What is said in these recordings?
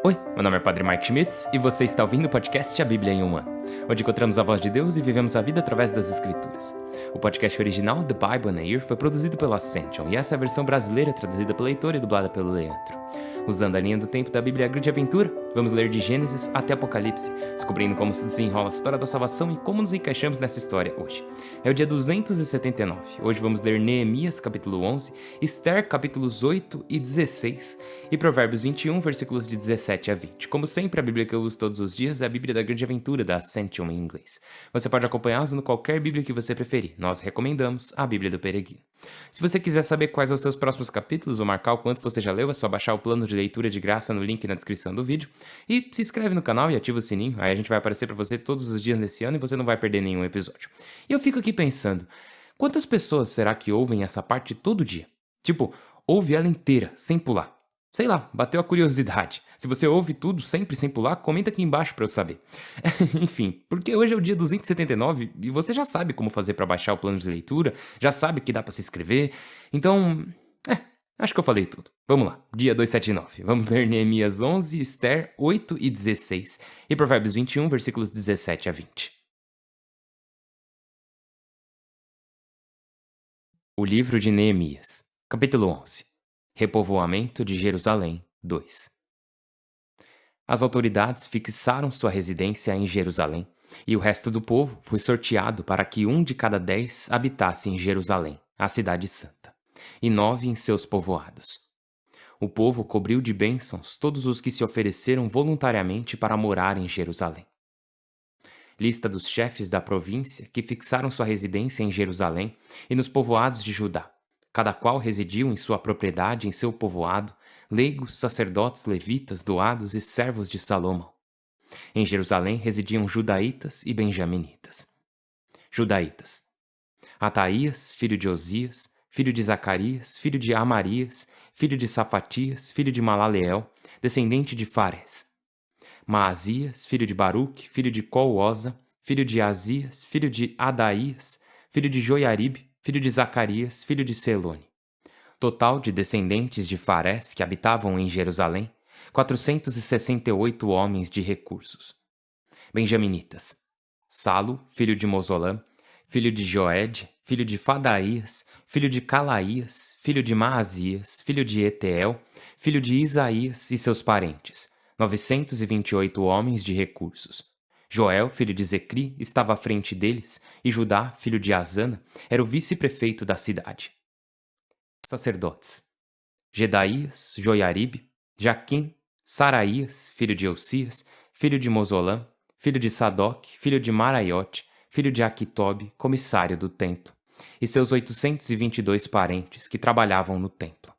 Oi, meu nome é Padre Mike Schmitz e você está ouvindo o podcast A Bíblia em um Ano, onde encontramos a voz de Deus e vivemos a vida através das Escrituras. O podcast original, The Bible in a Year, foi produzido pela Ascension e essa é a versão brasileira traduzida pela Heitor e dublada pelo Leandro. Usando a linha do tempo da Bíblia Grande Aventura, vamos ler de Gênesis até Apocalipse, descobrindo como se desenrola a história da salvação e como nos encaixamos nessa história hoje. É o dia 279. Hoje vamos ler Neemias, capítulo 11, Esther, capítulos 8 e 16, e Provérbios 21, versículos de 17 a 20. Como sempre, a Bíblia que eu uso todos os dias é a Bíblia da Grande Aventura, da Ascension em inglês. Você pode acompanhar usando qualquer Bíblia que você preferir. Nós recomendamos a Bíblia do Peregrino. Se você quiser saber quais são os seus próximos capítulos ou marcar o quanto você já leu, é só baixar o plano de leitura de graça no link na descrição do vídeo. E se inscreve no canal e ativa o sininho, aí a gente vai aparecer pra você todos os dias nesse ano e você não vai perder nenhum episódio. E eu fico aqui pensando, quantas pessoas será que ouvem essa parte todo dia? Tipo, ouve ela inteira, sem pular. Sei lá, bateu a curiosidade. Se você ouve tudo sempre sem pular, comenta aqui embaixo pra eu saber. Enfim, porque hoje é o dia 279 e você já sabe como fazer pra baixar o plano de leitura, já sabe que dá pra se inscrever. Então, acho que eu falei tudo. Vamos lá, dia 279. Vamos ler Neemias 11, Esther 8 e 16 e Provérbios 21, versículos 17 a 20. O livro de Neemias, capítulo 11. Repovoamento de Jerusalém 2. As autoridades fixaram sua residência em Jerusalém, e o resto do povo foi sorteado para que 1 de cada 10 habitasse em Jerusalém, a cidade santa, e 9 em seus povoados. O povo cobriu de bênçãos todos os que se ofereceram voluntariamente para morar em Jerusalém. Lista dos chefes da província que fixaram sua residência em Jerusalém e nos povoados de Judá, cada qual residiu em sua propriedade em seu povoado, leigos, sacerdotes, levitas, doados e servos de Salomão. Em Jerusalém residiam judaítas e benjaminitas. Judaítas: Ataías, filho de Osias, filho de Zacarias, filho de Amarias, filho de Safatias, filho de Malaleel, descendente de Fares. Maasias, filho de Baruque, filho de Col-Oza, filho de Azias, filho de Adaías, filho de Joiarib, filho de Zacarias, filho de Selone. Total de descendentes de Fares que habitavam em Jerusalém, 468 homens de recursos. Benjaminitas: Salo, filho de Mosolã, filho de Joed, filho de Fadaías, filho de Calaías, filho de Maasias, filho de Eteel, filho de Isaías e seus parentes, 928 homens de recursos. Joel, filho de Zecri, estava à frente deles, e Judá, filho de Azana, era o vice-prefeito da cidade. Sacerdotes: Gedaías, Joiarib, Jaquim, Saraías, filho de Elcias, filho de Mosolã, filho de Sadoc, filho de Maraiote, filho de Aquitobe, comissário do templo, e seus 822 parentes que trabalhavam no templo.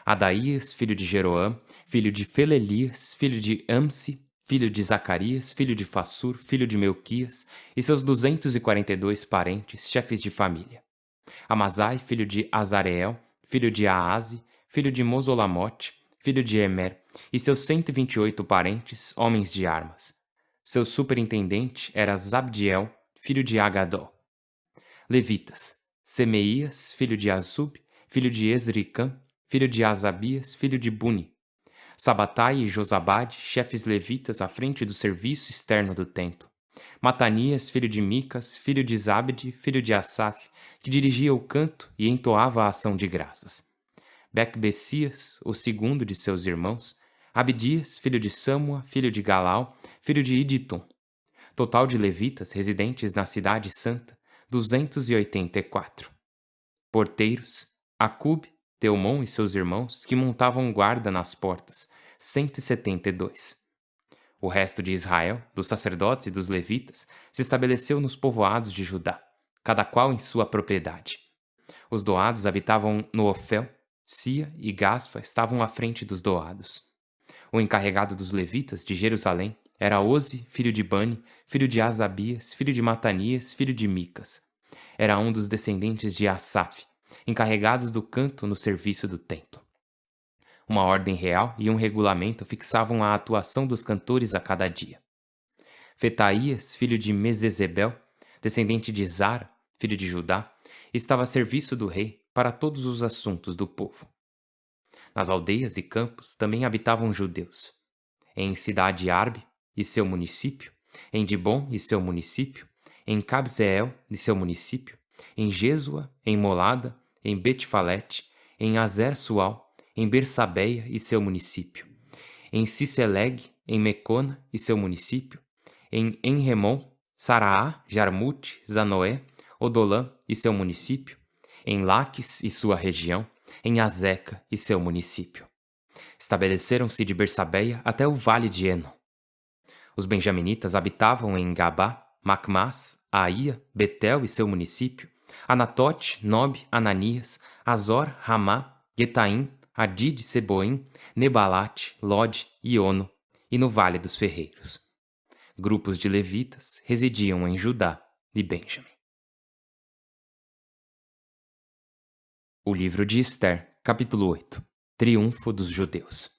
Adaías, filho de Jeroam, filho de Felelias, filho de Amsi, filho de Zacarias, filho de Fassur, filho de Melquias, e seus 242 parentes, chefes de família. Amazai, filho de Azareel, filho de Aase, filho de Mosolamote, filho de Emer, e seus 128 parentes, homens de armas. Seu superintendente era Zabdiel, filho de Agadó. Levitas: Semeías, filho de Azub, filho de Esricã, filho de Asabias, filho de Buni. Sabatai e Josabade, chefes levitas à frente do serviço externo do templo. Matanias, filho de Micas, filho de Zabde, filho de Asaf, que dirigia o canto e entoava a ação de graças. Becbessias, o segundo de seus irmãos. Abdias, filho de Samua, filho de Galal, filho de Iditon. Total de levitas residentes na cidade santa, 284. Porteiros: Acube, Teumon e seus irmãos, que montavam guarda nas portas, 172. O resto de Israel, dos sacerdotes e dos levitas, se estabeleceu nos povoados de Judá, cada qual em sua propriedade. Os doados habitavam no Ofel, Sia e Gasfa estavam à frente dos doados. O encarregado dos levitas de Jerusalém era Ozi, filho de Bani, filho de Asabias, filho de Matanias, filho de Micas. Era um dos descendentes de Asaf, encarregados do canto no serviço do templo. Uma ordem real e um regulamento fixavam a atuação dos cantores a cada dia. Fetaías, filho de Mesezebel, descendente de Zara, filho de Judá, estava a serviço do rei para todos os assuntos do povo. Nas aldeias e campos também habitavam judeus. em Cidade Arbe e seu município, em Dibon e seu município, em Cabzeel e seu município, em Jesua, em Molada, em Betfalete, em Azer-Sual, em Bersabeia e seu município, em Ciceleg, em Mecona e seu município, em Enremon, Saraá, Jarmute, Zanoé, Odolã e seu município, em Laques e sua região, em Azeca e seu município. Estabeleceram-se de Bersabeia até o vale de Enon. Os benjaminitas habitavam em Gabá, Macmás, Aía, Betel e seu município, Anatote, Nob, Ananias, Azor, Ramá, Getaim, Adide, Seboim, Nebalate, Lode e Ono, e no Vale dos Ferreiros. Grupos de levitas residiam em Judá e Benjamim. O livro de Ester, capítulo 8. Triunfo dos judeus.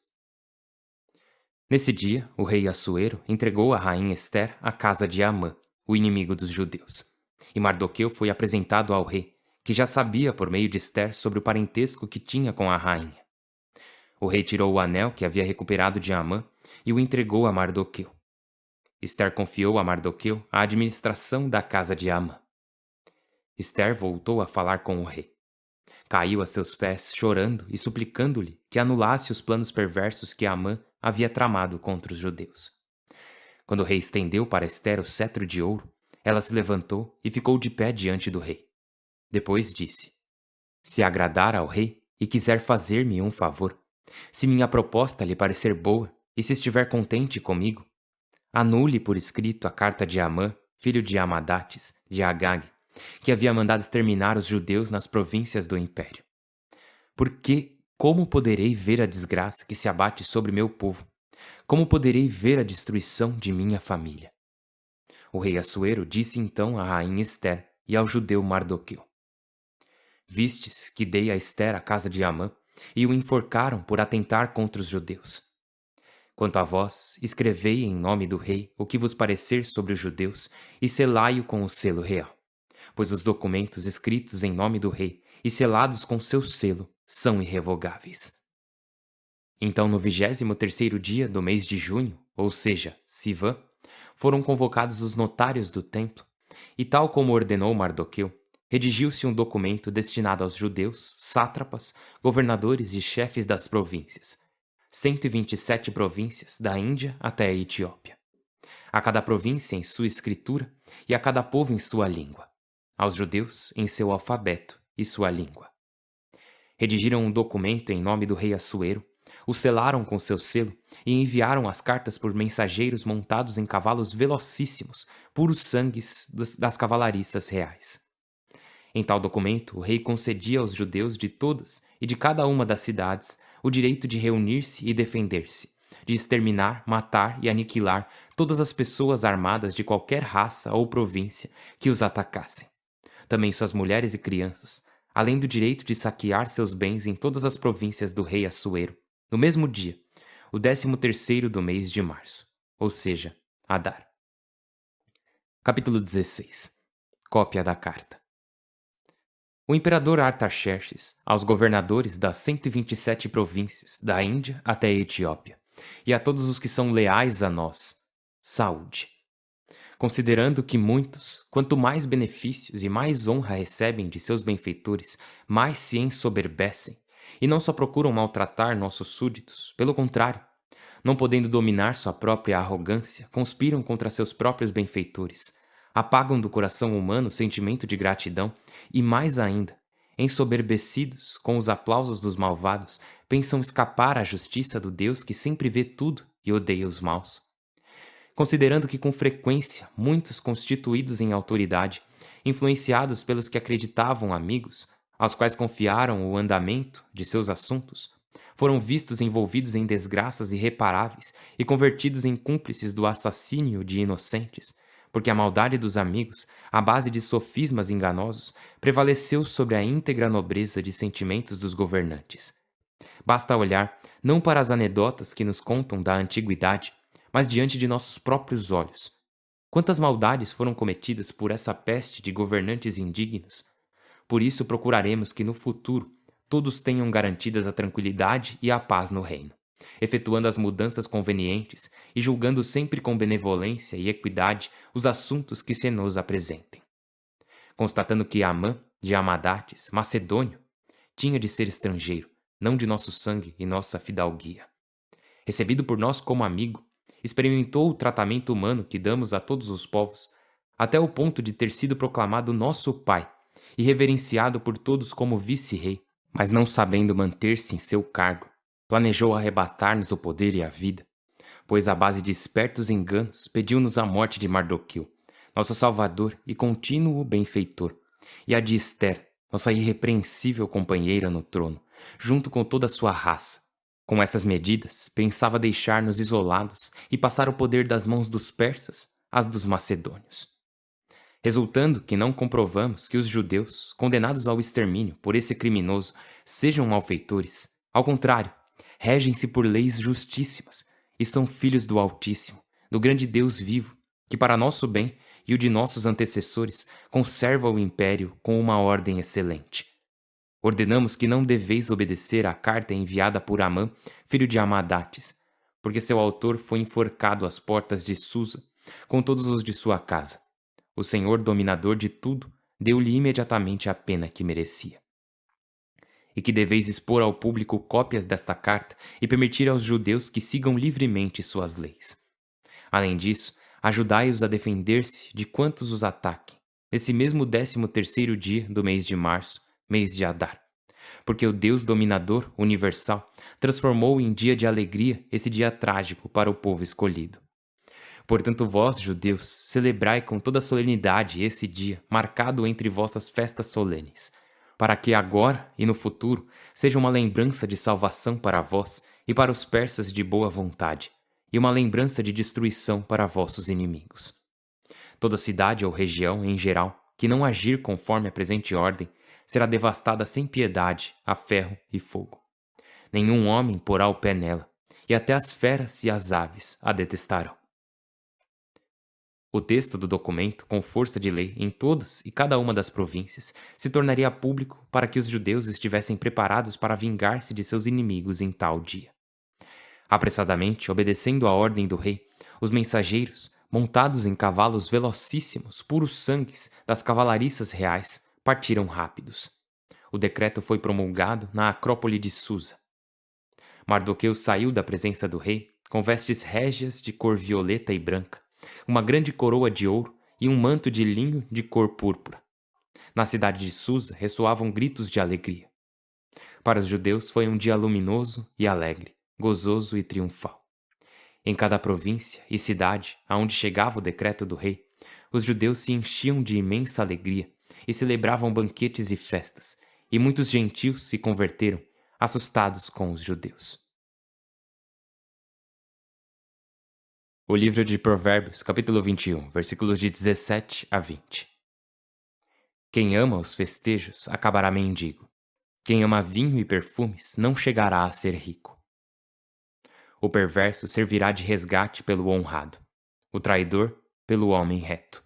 Nesse dia, o rei Assuero entregou a rainha Ester à casa de Amã, o inimigo dos judeus. E Mardoqueu foi apresentado ao rei, que já sabia por meio de Ester sobre o parentesco que tinha com a rainha. O rei tirou o anel que havia recuperado de Amã e o entregou a Mardoqueu. Ester confiou a Mardoqueu a administração da casa de Amã. Ester voltou a falar com o rei. Caiu a seus pés, chorando e suplicando-lhe que anulasse os planos perversos que Amã havia tramado contra os judeus. Quando o rei estendeu para Ester o cetro de ouro, ela se levantou e ficou de pé diante do rei. Depois disse: Se agradar ao rei e quiser fazer-me um favor, se minha proposta lhe parecer boa e se estiver contente comigo, anule por escrito a carta de Amã, filho de Amadates, de Agag, que havia mandado exterminar os judeus nas províncias do império. Porque como poderei ver a desgraça que se abate sobre meu povo? Como poderei ver a destruição de minha família? O rei Assuero disse então à rainha Ester e ao judeu Mardoqueu: Vistes que dei a Ester a casa de Amã, e o enforcaram por atentar contra os judeus. Quanto a vós, escrevei em nome do rei o que vos parecer sobre os judeus e selai-o com o selo real, pois os documentos escritos em nome do rei e selados com seu selo são irrevogáveis. Então, no 23º dia do mês de junho, ou seja, Sivan, foram convocados os notários do templo, e tal como ordenou Mardoqueu, redigiu-se um documento destinado aos judeus, sátrapas, governadores e chefes das províncias, 127 províncias da Índia até a Etiópia. A cada província em sua escritura e a cada povo em sua língua. Aos judeus em seu alfabeto e sua língua. Redigiram um documento em nome do rei Assuero, o selaram com seu selo e enviaram as cartas por mensageiros montados em cavalos velocíssimos, puros sangues das cavalariças reais. Em tal documento, o rei concedia aos judeus de todas e de cada uma das cidades o direito de reunir-se e defender-se, de exterminar, matar e aniquilar todas as pessoas armadas de qualquer raça ou província que os atacassem. Também suas mulheres e crianças, além do direito de saquear seus bens em todas as províncias do rei Assuero, no mesmo dia, o 13º do mês de março, ou seja, Adar. Capítulo 16. Cópia da carta. O imperador Artaxerxes, aos governadores das 127 províncias, da Índia até a Etiópia, e a todos os que são leais a nós, saúde. Considerando que muitos, quanto mais benefícios e mais honra recebem de seus benfeitores, mais se ensoberbecem, e não só procuram maltratar nossos súditos, pelo contrário, não podendo dominar sua própria arrogância, conspiram contra seus próprios benfeitores, apagam do coração humano o sentimento de gratidão e, mais ainda, ensoberbecidos com os aplausos dos malvados, pensam escapar à justiça do Deus que sempre vê tudo e odeia os maus. Considerando que com frequência muitos constituídos em autoridade, influenciados pelos que acreditavam amigos, aos quais confiaram o andamento de seus assuntos, foram vistos envolvidos em desgraças irreparáveis e convertidos em cúmplices do assassínio de inocentes, porque a maldade dos amigos, à base de sofismas enganosos, prevaleceu sobre a íntegra nobreza de sentimentos dos governantes. Basta olhar não para as anedotas que nos contam da antiguidade, mas diante de nossos próprios olhos. Quantas maldades foram cometidas por essa peste de governantes indignos? Por isso procuraremos que no futuro todos tenham garantidas a tranquilidade e a paz no reino, efetuando as mudanças convenientes e julgando sempre com benevolência e equidade os assuntos que se nos apresentem. Constatando que Amã, de Amadates, macedônio, tinha de ser estrangeiro, não de nosso sangue e nossa fidalguia. Recebido por nós como amigo, experimentou o tratamento humano que damos a todos os povos, até o ponto de ter sido proclamado nosso pai e reverenciado por todos como vice-rei, mas não sabendo manter-se em seu cargo, planejou arrebatar-nos o poder e a vida, pois à base de espertos enganos pediu-nos a morte de Mardoqueu, nosso salvador e contínuo benfeitor, e a de Ester, nossa irrepreensível companheira no trono, junto com toda a sua raça. Com essas medidas, pensava deixar-nos isolados e passar o poder das mãos dos persas às dos macedônios. Resultando que não comprovamos que os judeus, condenados ao extermínio por esse criminoso, sejam malfeitores. Ao contrário, regem-se por leis justíssimas e são filhos do Altíssimo, do grande Deus vivo, que para nosso bem e o de nossos antecessores conserva o império com uma ordem excelente. Ordenamos que não deveis obedecer à carta enviada por Amã, filho de Amadates, porque seu autor foi enforcado às portas de Susa, com todos os de sua casa. O Senhor, dominador de tudo, deu-lhe imediatamente a pena que merecia. E que deveis expor ao público cópias desta carta e permitir aos judeus que sigam livremente suas leis. Além disso, ajudai-os a defender-se de quantos os ataquem, nesse mesmo 13º dia do mês de março, mês de Adar. Porque o Deus dominador, universal, transformou em dia de alegria esse dia trágico para o povo escolhido. Portanto, vós, judeus, celebrai com toda solenidade esse dia, marcado entre vossas festas solenes, para que agora e no futuro seja uma lembrança de salvação para vós e para os persas de boa vontade, e uma lembrança de destruição para vossos inimigos. Toda cidade ou região, em geral, que não agir conforme a presente ordem, será devastada sem piedade, a ferro e fogo. Nenhum homem porá o pé nela, e até as feras e as aves a detestarão. O texto do documento, com força de lei em todas e cada uma das províncias, se tornaria público para que os judeus estivessem preparados para vingar-se de seus inimigos em tal dia. Apressadamente, obedecendo à ordem do rei, os mensageiros, montados em cavalos velocíssimos, puros sangues das cavalariças reais, partiram rápidos. O decreto foi promulgado na Acrópole de Susa. Mardoqueu saiu da presença do rei com vestes régias de cor violeta e branca, uma grande coroa de ouro e um manto de linho de cor púrpura. Na cidade de Susa ressoavam gritos de alegria. Para os judeus foi um dia luminoso e alegre, gozoso e triunfal. Em cada província e cidade aonde chegava o decreto do rei, os judeus se enchiam de imensa alegria e celebravam banquetes e festas, e muitos gentios se converteram, assustados com os judeus. O livro de Provérbios, capítulo 21, versículos de 17 a 20. Quem ama os festejos acabará mendigo. Quem ama vinho e perfumes não chegará a ser rico. O perverso servirá de resgate pelo honrado, o traidor pelo homem reto.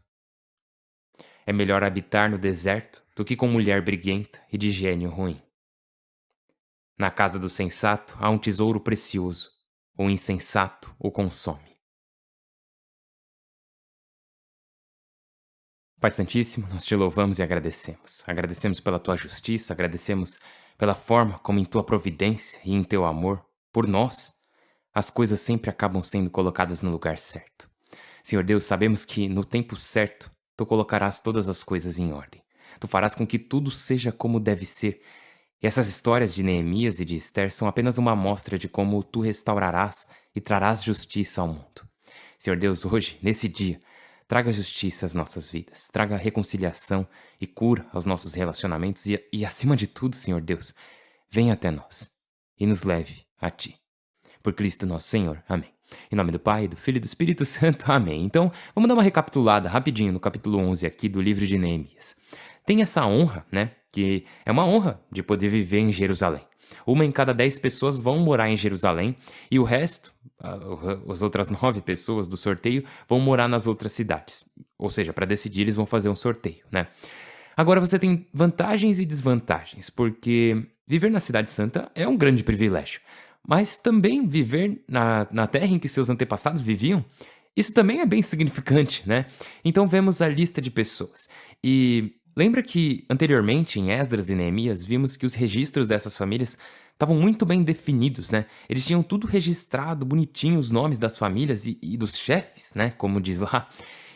É melhor habitar no deserto do que com mulher briguenta e de gênio ruim. Na casa do sensato há um tesouro precioso, o insensato o consome. Pai Santíssimo, nós te louvamos e agradecemos. Agradecemos pela tua justiça, agradecemos pela forma como em tua providência e em teu amor, por nós, as coisas sempre acabam sendo colocadas no lugar certo. Senhor Deus, sabemos que no tempo certo, tu colocarás todas as coisas em ordem. Tu farás com que tudo seja como deve ser. E essas histórias de Neemias e de Ester são apenas uma amostra de como tu restaurarás e trarás justiça ao mundo. Senhor Deus, hoje, nesse dia, traga justiça às nossas vidas, traga reconciliação e cura aos nossos relacionamentos e acima de tudo, Senhor Deus, venha até nós e nos leve a Ti. Por Cristo nosso Senhor. Amém. Em nome do Pai, do Filho e do Espírito Santo. Amém. Então, vamos dar uma recapitulada rapidinho no capítulo 11 aqui do livro de Neemias. Tem essa honra, né, que é uma honra de poder viver em Jerusalém. Uma em cada 10 pessoas vão morar em Jerusalém e o resto, as outras 9 pessoas do sorteio, vão morar nas outras cidades. Ou seja, para decidir eles vão fazer um sorteio, né? Agora você tem vantagens e desvantagens, porque viver na Cidade Santa é um grande privilégio. Mas também viver na terra em que seus antepassados viviam, isso também é bem significante, né? Então vemos a lista de pessoas. E lembra que anteriormente em Esdras e Neemias vimos que os registros dessas famílias estavam muito bem definidos, né? Eles tinham tudo registrado, bonitinho, os nomes das famílias e dos chefes, né? Como diz lá.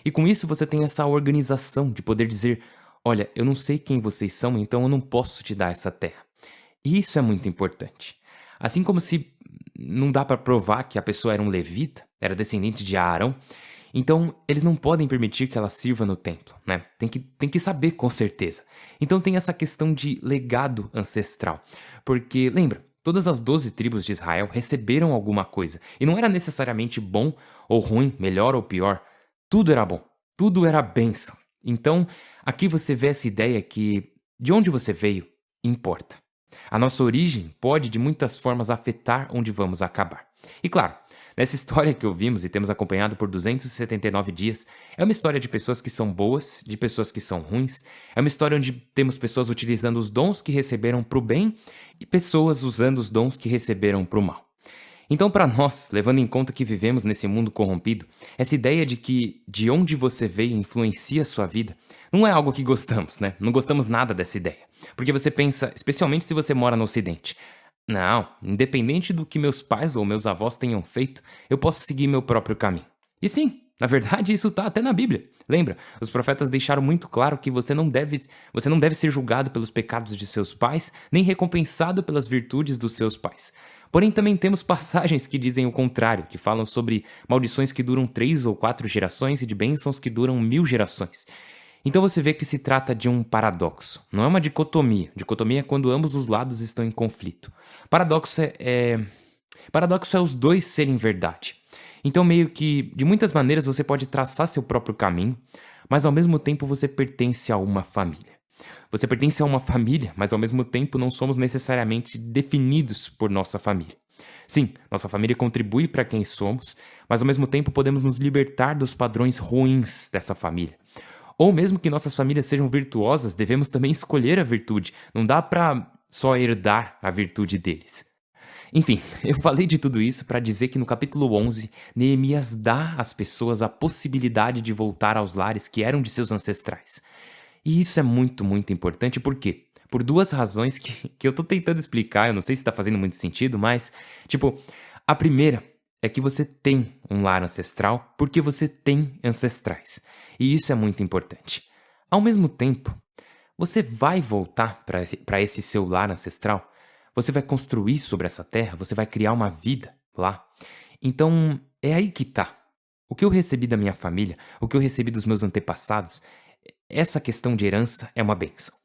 E com isso você tem essa organização de poder dizer: olha, eu não sei quem vocês são, então eu não posso te dar essa terra. E isso é muito importante. Assim como se não dá para provar que a pessoa era um levita, era descendente de Arão, então eles não podem permitir que ela sirva no templo, né? Tem que saber com certeza. Então tem essa questão de legado ancestral. Porque, lembra, todas as 12 tribos de Israel receberam alguma coisa. E não era necessariamente bom ou ruim, melhor ou pior. Tudo era bom. Tudo era bênção. Então, aqui você vê essa ideia que de onde você veio importa. A nossa origem pode, de muitas formas, afetar onde vamos acabar. E claro, nessa história que ouvimos e temos acompanhado por 279 dias, é uma história de pessoas que são boas, de pessoas que são ruins, é uma história onde temos pessoas utilizando os dons que receberam para o bem e pessoas usando os dons que receberam para o mal. Então, para nós, levando em conta que vivemos nesse mundo corrompido, essa ideia de que de onde você veio influencia a sua vida, não é algo que gostamos, né? Não gostamos nada dessa ideia. Porque você pensa, especialmente se você mora no Ocidente, não, independente do que meus pais ou meus avós tenham feito, eu posso seguir meu próprio caminho. E sim, na verdade isso está até na Bíblia. Lembra? Os profetas deixaram muito claro que você não deve ser julgado pelos pecados de seus pais, nem recompensado pelas virtudes dos seus pais. Porém, também temos passagens que dizem o contrário, que falam sobre maldições que duram 3 ou 4 gerações e de bênçãos que duram 1000 gerações. Então você vê que se trata de um paradoxo, não é uma dicotomia. Dicotomia é quando ambos os lados estão em conflito. Paradoxo é os dois serem verdade. Então meio que, de muitas maneiras, você pode traçar seu próprio caminho, mas ao mesmo tempo você pertence a uma família. Você pertence a uma família, mas ao mesmo tempo não somos necessariamente definidos por nossa família. Sim, nossa família contribui para quem somos, mas ao mesmo tempo podemos nos libertar dos padrões ruins dessa família. Ou mesmo que nossas famílias sejam virtuosas, devemos também escolher a virtude. Não dá para só herdar a virtude deles. Enfim, eu falei de tudo isso para dizer que no capítulo 11, Neemias dá às pessoas a possibilidade de voltar aos lares que eram de seus ancestrais. E isso é muito, muito importante, por quê? Por duas razões que eu tô tentando explicar, eu não sei se tá fazendo muito sentido, mas, tipo, a primeira é que você tem um lar ancestral porque você tem ancestrais. E isso é muito importante. Ao mesmo tempo, você vai voltar para esse seu lar ancestral, você vai construir sobre essa terra, você vai criar uma vida lá. Então, é aí que tá. O que eu recebi da minha família, o que eu recebi dos meus antepassados, essa questão de herança é uma bênção.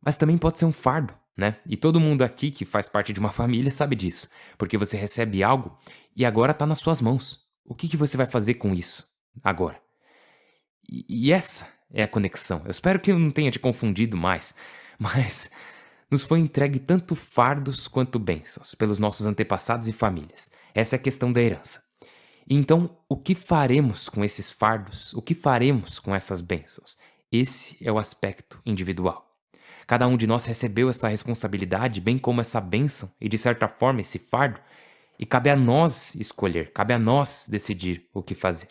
Mas também pode ser um fardo, né? E todo mundo aqui que faz parte de uma família sabe disso, porque você recebe algo e agora tá nas suas mãos. O que você vai fazer com isso agora? E essa é a conexão. Eu espero que eu não tenha te confundido mais, mas nos foi entregue tanto fardos quanto bênçãos pelos nossos antepassados e famílias. Essa é a questão da herança. Então, o que faremos com esses fardos? O que faremos com essas bênçãos? Esse é o aspecto individual. Cada um de nós recebeu essa responsabilidade, bem como essa bênção e, de certa forma, esse fardo, e cabe a nós escolher, cabe a nós decidir o que fazer.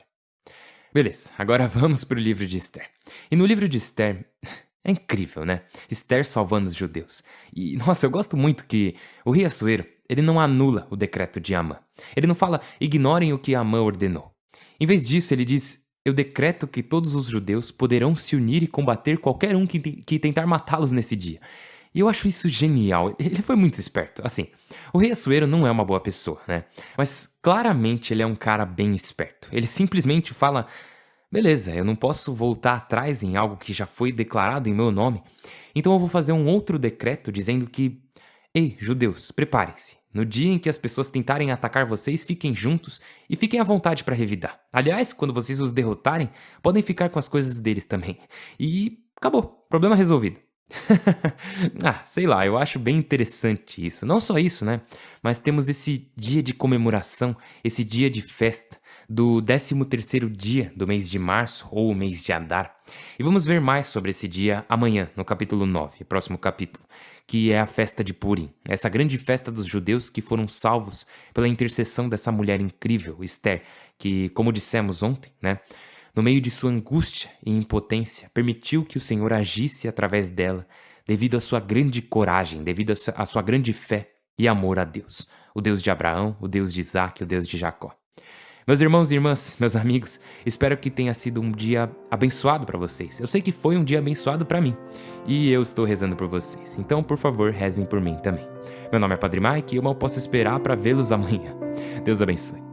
Beleza, agora vamos para o livro de Esther. E no livro de Esther, é incrível, né? Esther salvando os judeus. E, nossa, eu gosto muito que o rei Assuero, ele não anula o decreto de Amã. Ele não fala, ignorem o que Amã ordenou. Em vez disso, ele diz, eu decreto que todos os judeus poderão se unir e combater qualquer um que tentar matá-los nesse dia. E eu acho isso genial. Ele foi muito esperto. Assim, o rei Assuero não é uma boa pessoa, né? Mas claramente ele é um cara bem esperto. Ele simplesmente fala, beleza, eu não posso voltar atrás em algo que já foi declarado em meu nome, então eu vou fazer um outro decreto dizendo que, ei, judeus, preparem-se. No dia em que as pessoas tentarem atacar vocês, fiquem juntos e fiquem à vontade para revidar. Aliás, quando vocês os derrotarem, podem ficar com as coisas deles também. E acabou, problema resolvido. Sei lá, eu acho bem interessante isso. Não só isso, né? Mas temos esse dia de comemoração, esse dia de festa do 13º dia do mês de março, ou o mês de Adar. E vamos ver mais sobre esse dia amanhã, no capítulo 9, próximo capítulo, que é a festa de Purim, essa grande festa dos judeus que foram salvos pela intercessão dessa mulher incrível, Esther, que, como dissemos ontem, né? No meio de sua angústia e impotência, permitiu que o Senhor agisse através dela, devido à sua grande coragem, devido à sua grande fé e amor a Deus, o Deus de Abraão, o Deus de Isaac, o Deus de Jacó. Meus irmãos e irmãs, meus amigos, espero que tenha sido um dia abençoado para vocês. Eu sei que foi um dia abençoado para mim e eu estou rezando por vocês. Então, por favor, rezem por mim também. Meu nome é Padre Mike e eu mal posso esperar para vê-los amanhã. Deus abençoe.